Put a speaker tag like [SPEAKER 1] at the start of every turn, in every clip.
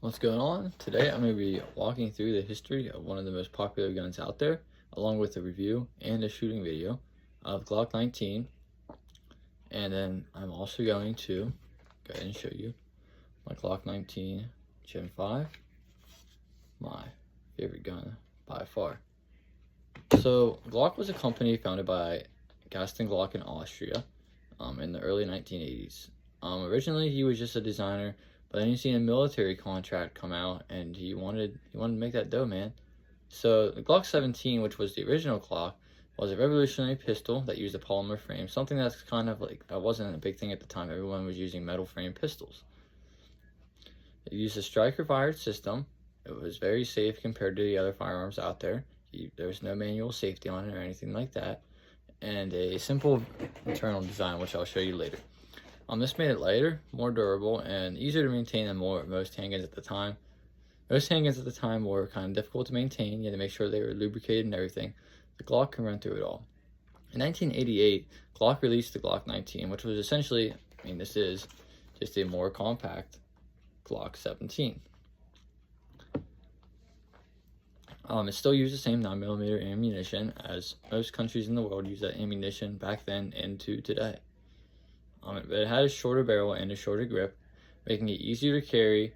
[SPEAKER 1] What's going on? Today I'm going to be walking through the history of one of the most popular guns out there, along with a review and a shooting video of Glock 19. And then I'm also going to go ahead and show you my Glock 19 Gen 5, my favorite gun by far. So Glock was a company founded by Gaston Glock in Austria in the early 1980s. Originally he was just a designer, but then you see a military contract come out, and he wanted to make that dough, man. So the Glock 17, which was the original Glock, was a revolutionary pistol that used a polymer frame, something that's kind of like, that wasn't a big thing at the time. Everyone was using metal frame pistols. It used a striker-fired system. It was very safe compared to the other firearms out there. There was no manual safety on it or anything like that. And a simple internal design, which I'll show you later. This made it lighter, more durable, and easier to maintain than most handguns at the time. Most handguns at the time were kind of difficult to maintain. You had to make sure they were lubricated and everything. The Glock can run through it all. In 1988, Glock released the Glock 19, which was essentially, this is just a more compact Glock 17. It still used the same 9mm ammunition, as most countries in the world use that ammunition back then and to today. But it had a shorter barrel and a shorter grip, making it easier to carry,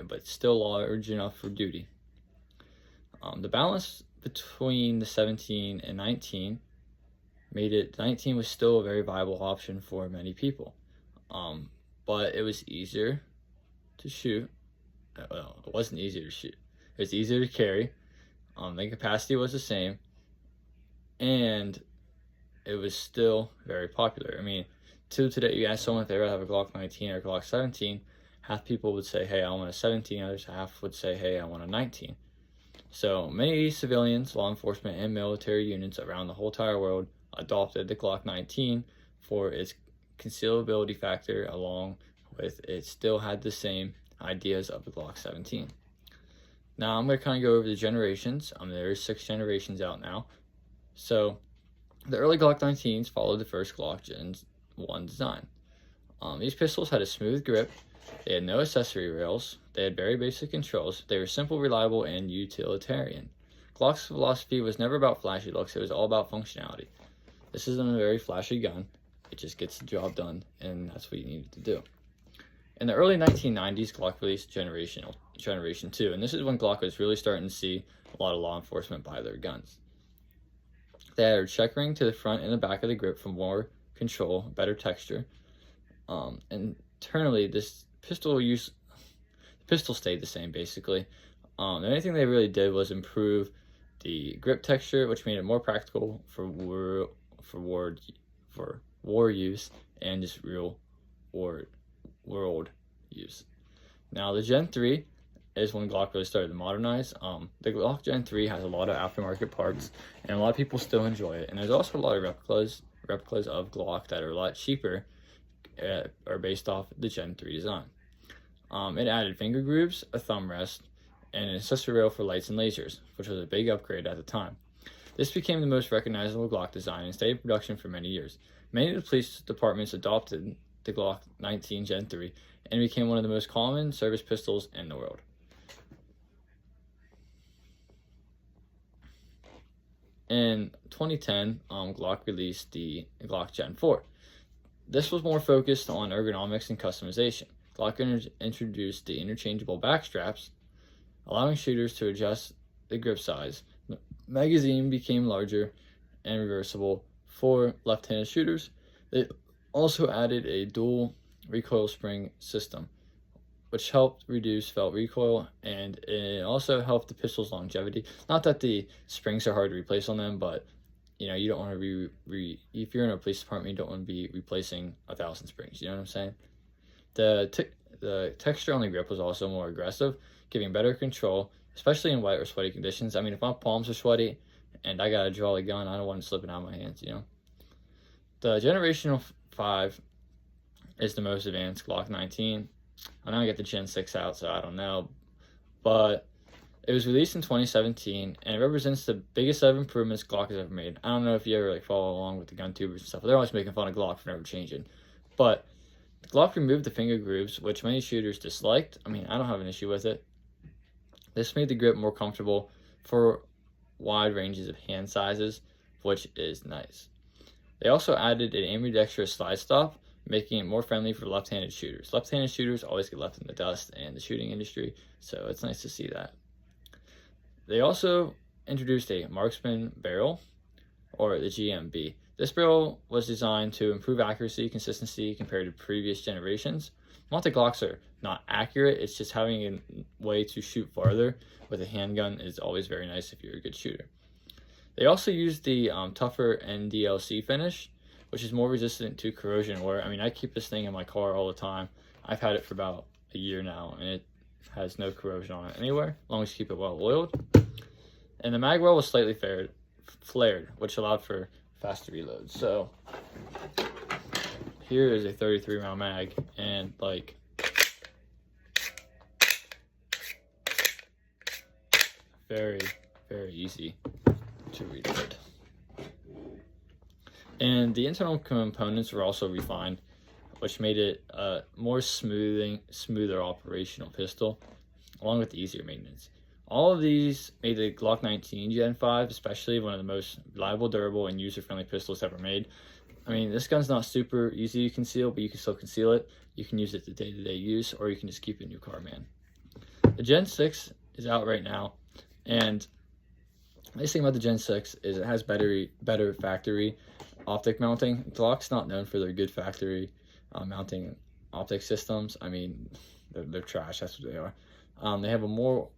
[SPEAKER 1] but still large enough for duty. The balance between the 17 and 19 made it, 19 was still a very viable option for many people. But it was easier to shoot. Well, it wasn't easier to shoot. It was easier to carry. The capacity was the same, and it was still very popular. To today, you ask someone if they rather have a Glock 19 or a Glock 17, half people would say, hey, I want a 17, others half would say, hey, I want a 19. So many civilians, law enforcement, and military units around the whole entire world adopted the Glock 19 for its concealability factor, along with it still had the same ideas of the Glock 17. Now I'm going to kind of go over the generations. There's 6 generations out now. So the early Glock 19s followed the first Glock Gen 1 design. These pistols had a smooth grip. They had no accessory rails. They had very basic controls. They were simple, reliable, and utilitarian. Glock's philosophy was never about flashy looks. It was all about functionality. This isn't a very flashy gun. It just gets the job done, and that's what you needed to do. In the early 1990s, Glock released Generation 2, and this is when Glock was really starting to see a lot of law enforcement buy their guns. They added checkering to the front and the back of the grip for more control, better texture. Internally, this pistol stayed the same basically. The only thing they really did was improve the grip texture, which made it more practical for war use and just real world use. Now the Gen 3 is when Glock really started to modernize. The Glock Gen 3 has a lot of aftermarket parts, and a lot of people still enjoy it. And there's also a lot of replicas of Glock that are a lot cheaper, are based off the Gen 3 design. It added finger grooves, a thumb rest, and an accessory rail for lights and lasers, which was a big upgrade at the time. This became the most recognizable Glock design and stayed in production for many years. Many of the police departments adopted the Glock 19 Gen 3 and became one of the most common service pistols in the world. In 2010, Glock released the Glock Gen 4. This was more focused on ergonomics and customization. Glock introduced the interchangeable back straps, allowing shooters to adjust the grip size. The magazine became larger and reversible for left-handed shooters. They also added a dual recoil spring system, which helped reduce felt recoil, and it also helped the pistol's longevity. Not that the springs are hard to replace on them, but you don't want to if you're in a police department, you don't want to be replacing 1,000 springs. You know what I'm saying? The texture on the grip was also more aggressive, giving better control, especially in wet or sweaty conditions. If my palms are sweaty and I gotta draw the gun, I don't want it slipping out of my hands. The Generation 5 is the most advanced Glock 19. I know I get the Gen 6 out, so I don't know, but it was released in 2017, and it represents the biggest set of improvements Glock has ever made. I don't know if you ever follow along with the gun tubers and stuff, but they're always making fun of Glock for never changing. But The Glock removed the finger grooves, which many shooters disliked. I mean, I don't have an issue with it. This made the grip more comfortable for wide ranges of hand sizes, which is nice. They also added an ambidextrous slide stop, making it more friendly for left-handed shooters. Left-handed shooters always get left in the dust in the shooting industry, so it's nice to see that. They also introduced a marksman barrel, or the GMB. This barrel was designed to improve accuracy, consistency compared to previous generations. Not that Glocks are not accurate, it's just having a way to shoot farther with a handgun is always very nice if you're a good shooter. They also used the tougher NDLC finish, which is more resistant to corrosion. Where, I mean, I keep this thing in my car all the time. I've had it for about a year now, and it has no corrosion on it anywhere, as long as you keep it well oiled. And the mag well was slightly flared, which allowed for faster reloads. So here is a 33 round mag, and like very, very easy to reload. And the internal components were also refined, which made it a more smoother operational pistol, along with the easier maintenance. All of these made the Glock 19 Gen 5 especially one of the most reliable, durable, and user-friendly pistols ever made. I mean, this gun's not super easy to conceal, but you can still conceal it. You can use it to day-to-day use, or you can just keep it in your car, man. The Gen 6 is out right now, and the nice thing about the Gen 6 is it has better factory optic mounting. Glock's not known for their good factory mounting optic systems. I mean, they're trash, that's what they are. They have a more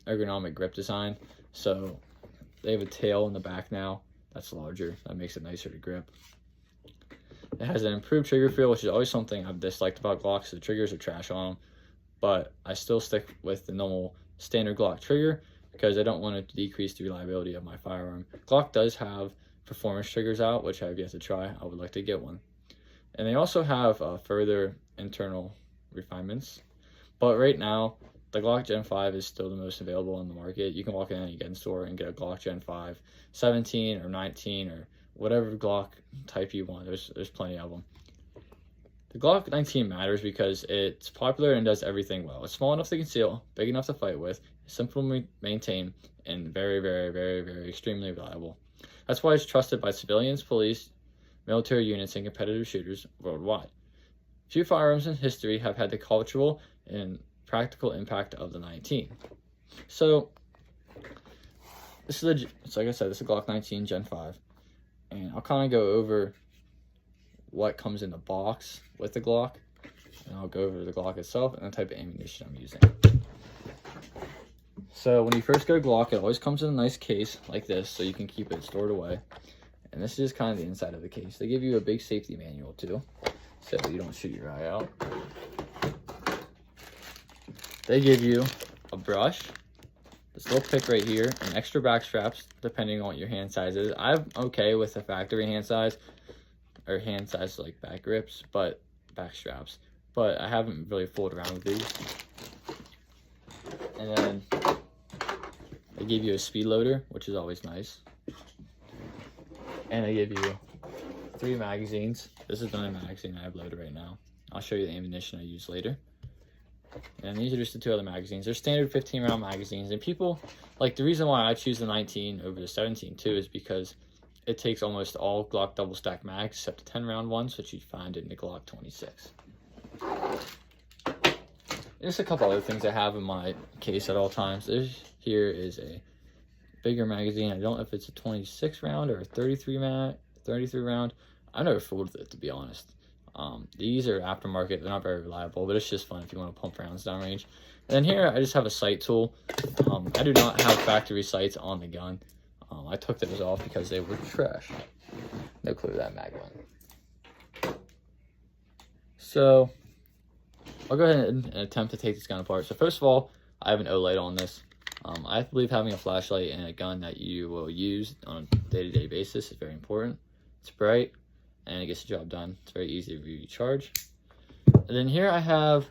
[SPEAKER 1] ergonomic grip design, so they have a tail in the back now that's larger. That makes it nicer to grip. It has an improved trigger feel, which is always something I've disliked about Glocks. The triggers are trash on them, but I still stick with the normal standard Glock trigger because I don't want it to decrease the reliability of my firearm. Glock does have performance triggers out, which I have yet to try. I would like to get one. And they also have further internal refinements, but right now the Glock Gen 5 is still the most available on the market. You can walk in any gun store and get a Glock Gen 5 17 or 19 or whatever Glock type you want. There's plenty of them. The Glock 19 matters because it's popular and does everything well. It's small enough to conceal, big enough to fight with, simple to maintain, and very, very, very, very extremely reliable. That's why it's trusted by civilians, police, military units, and competitive shooters worldwide. Few firearms in history have had the cultural and practical impact of the 19. So this is like I said, this is a Glock 19 Gen 5, and I'll kind of go over what comes in the box with the Glock, and I'll go over the Glock itself and the type of ammunition I'm using. So when you first go Glock, it always comes in a nice case like this, so you can keep it stored away. And this is kind of the inside of the case. They give you a big safety manual too, so you don't shoot your eye out. They give you a brush, this little pick right here, and extra back straps depending on what your hand size is. I'm okay with the factory hand size, or hand size like back grips, but back straps. But I haven't really fooled around with these. And then they give you a speed loader, which is always nice. And they give you 3 magazines. This is the only magazine I have loaded right now. I'll show you the ammunition I use later. And these are just the 2 other magazines. They're standard 15 round magazines, and people like, the reason why I choose the 19 over the 17 too is because it takes almost all Glock double stack mags except the 10 round ones, which you find in the Glock 26. There's a couple other things I have in my case at all times. Here is a bigger magazine. I don't know if it's a 26 round or a 33 round. I never fooled with it, to be honest. These are aftermarket. They're not very reliable, but it's just fun if you want to pump rounds downrange. And then here I just have a sight tool. I do not have factory sights on the gun. I took those off because they were trash. No clue that mag went. So I'll go ahead and attempt to take this gun apart. So first of all, I have an O-light on this. I believe having a flashlight in a gun that you will use on a day-to-day basis is very important. It's bright and it gets the job done. It's very easy to recharge. And then here I have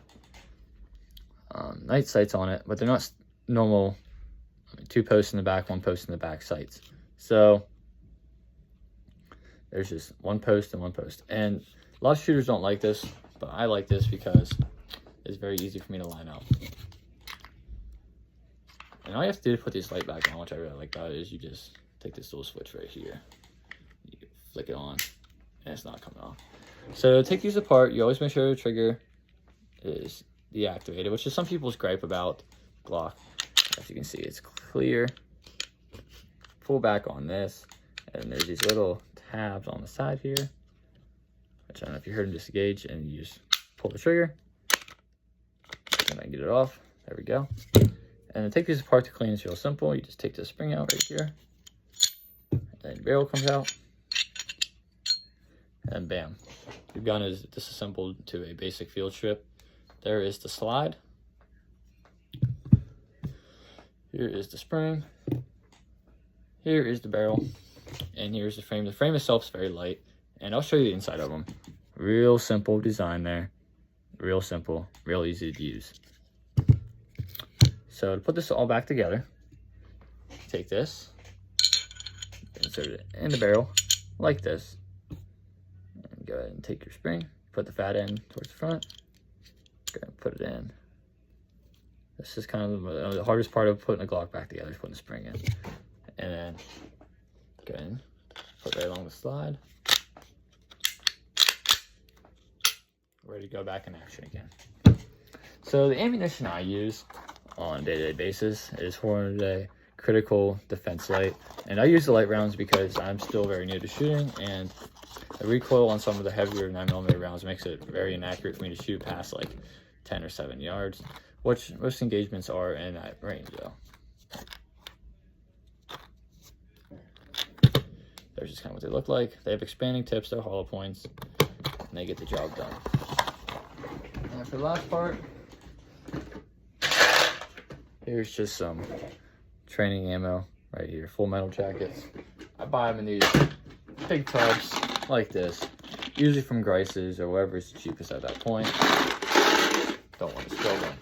[SPEAKER 1] night sights on it, but they're not normal 2 posts in the back, 1 post in the back sights. So there's just 1 post and 1 post. And A lot of shooters don't like this, but I like this because it's very easy for me to line up. And all you have to do to put this light back on, which I really like about it, is you just take this little switch right here. You flick it on, and it's not coming off. So to take these apart, you always make sure the trigger is deactivated, which is some people's gripe about Glock. As you can see, it's clear. Pull back on this, and there's these little tabs on the side here, which I don't know if you heard them disengage, and you just pull the trigger, and I can get it off. There we go. And to take these apart to clean is real simple. You just take the spring out right here, and then the barrel comes out, and bam. Your gun is disassembled to a basic field strip. There is the slide. Here is the spring. Here is the barrel. And here's the frame. The frame itself is very light. And I'll show you the inside of them. Real simple design there. Real simple. Real easy to use. So to put this all back together, take this, insert it in the barrel like this. And go ahead and take your spring, put the fat end towards the front. Go ahead and put it in. This is kind of the hardest part of putting a Glock back together, is putting the spring in. And then go ahead and put right along the slide. Ready to go back in action again. So the ammunition I use on a day-to-day basis is 400A critical defense light. And I use the light rounds because I'm still very new to shooting, and the recoil on some of the heavier 9mm rounds makes it very inaccurate for me to shoot past like 10 or 7 yards, which most engagements are in that range though. There's just kind of what they look like. They have expanding tips, they're hollow points, and they get the job done. And for the last part, here's just some training ammo right here, full metal jackets. I buy them in these big tubs like this, usually from Grice's or wherever's the cheapest at that point. Don't want to spill them.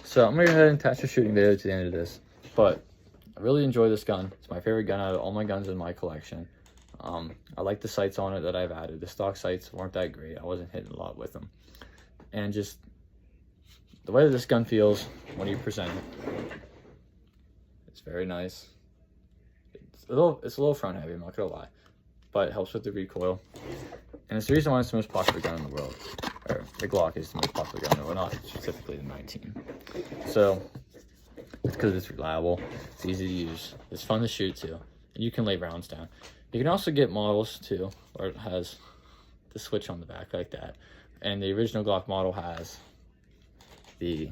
[SPEAKER 1] So I'm gonna go ahead and attach a shooting video to the end of this, but I really enjoy this gun. It's my favorite gun out of all my guns in my collection. I like the sights on it that I've added. The stock sights weren't that great. I wasn't hitting a lot with them. And just the way that this gun feels when you present it, it's very nice. It's a little front heavy, I'm not gonna lie, but it helps with the recoil. And it's the reason why it's the most popular gun in the world. Or the Glock is the most popular gun in the world, not specifically the 19. So it's because it's reliable, it's easy to use, it's fun to shoot too, and you can lay rounds down. You can also get models too, where it has the switch on the back like that. And the original Glock model has the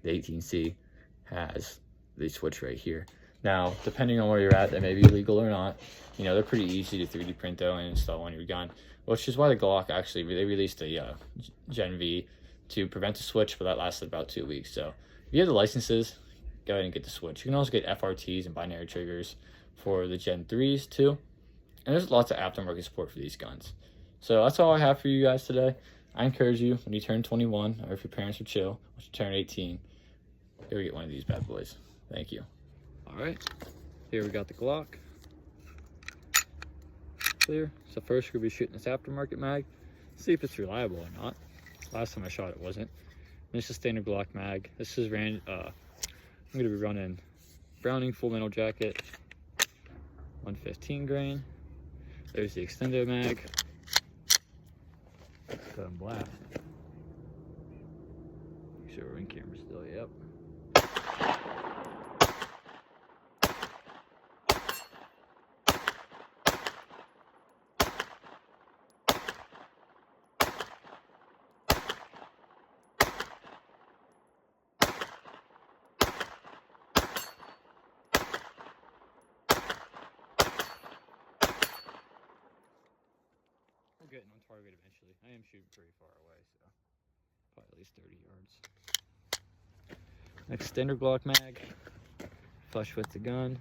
[SPEAKER 1] 18C has the switch right here. Now, depending on where you're at, that may be legal or not. You know, they're pretty easy to 3D print though and install on your gun, which is why the Glock actually, they released a Gen V to prevent the switch, but that lasted about 2 weeks. So if you have the licenses, go ahead and get the switch. You can also get FRTs and binary triggers for the Gen 3s too. And there's lots of aftermarket support for these guns. So that's all I have for you guys today. I encourage you, when you turn 21, or if your parents are chill, once you turn 18, go get one of these bad boys. Thank you. All right, here we got the Glock. Clear. So first we're gonna be shooting this aftermarket mag, see if it's reliable or not. Last time I shot it wasn't. And this is standard Glock mag. This is I'm gonna be running Browning full metal jacket, 115 grain. There's the extendo mag. Go and blast. Make sure we're in camera still, yep. Getting on target eventually. I am shooting pretty far away, so probably at least 30 yards. Next, standard Glock mag, flush with the gun.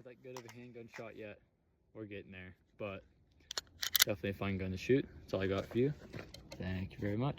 [SPEAKER 1] Not that good of a handgun shot yet. We're getting there, but definitely a fun gun to shoot. That's all I got for you. Thank you very much.